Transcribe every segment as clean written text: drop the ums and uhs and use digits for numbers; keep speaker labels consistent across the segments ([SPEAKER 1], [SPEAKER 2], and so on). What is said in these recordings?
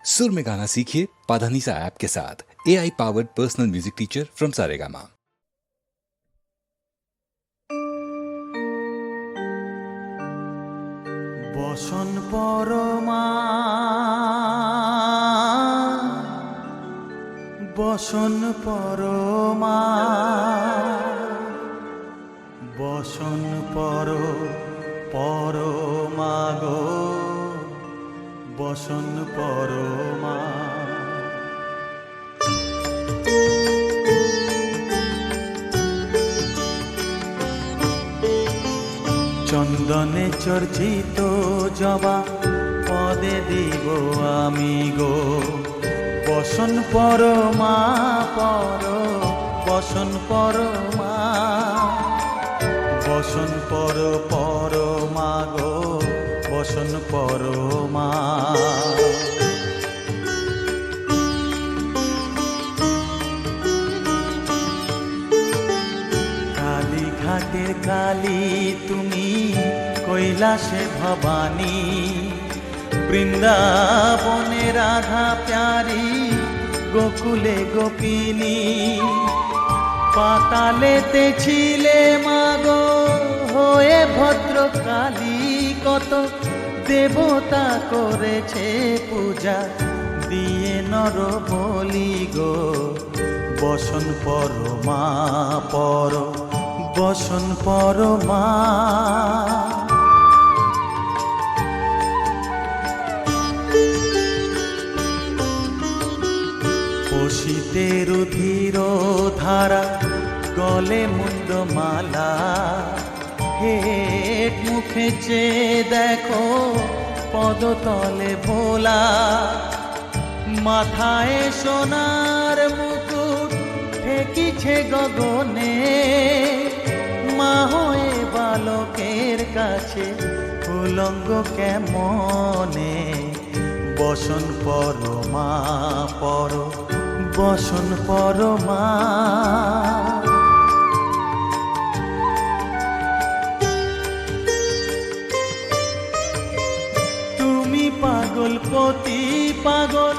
[SPEAKER 1] सुर में गाना सीखिए पाधानीसा ऐप के साथ। AI powered personal music teacher from Saregama.
[SPEAKER 2] বসন পরমা বসন পরমা বসন পরমা গো বসন পরমা। চন্দনে চর্চিত জবা পদে দিব আমি গো বসন পরমা বসন পরমা বসন পরমা গো বসন পরমা। কালীঘাটের কালী তুমি কৈলাসে ভবানী, বৃন্দাবনে রাধা প্যারি গোকুলে গোপিনী। পাতালেতে ছিলে মাগো হয়ে ভদ্রকালী, কত দেবতা করেছে পূজা দিয়ে নর বলি গো বসন পরমা বসন পরমা। পশিতে রুধির ধারা গলে মুন্ডমালা, হেট মুখে চেয়ে দেখো পদতলে ভোলা। মাথায় সোনার মুকুট ঠেকিছে গগনে, মা হয়ে বালকের কাছে উলঙ্গ কেমনে বসন পরমা বসন পরমা। তুমি পাগল পতি পাগল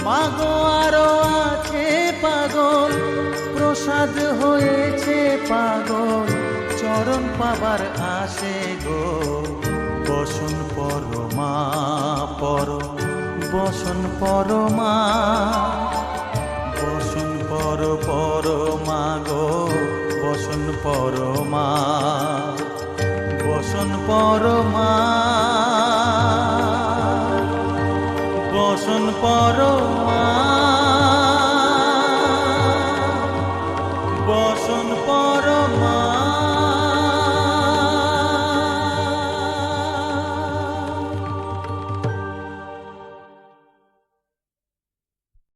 [SPEAKER 2] মাগো আরো আছে পাগল, প্রসাদ হয়েছে পাগল চরণ পাবার আসে গো বসন পরমা বসন পরমা। বসন পরমা গো বসন পরমা বসন পরমা বসন পরমা।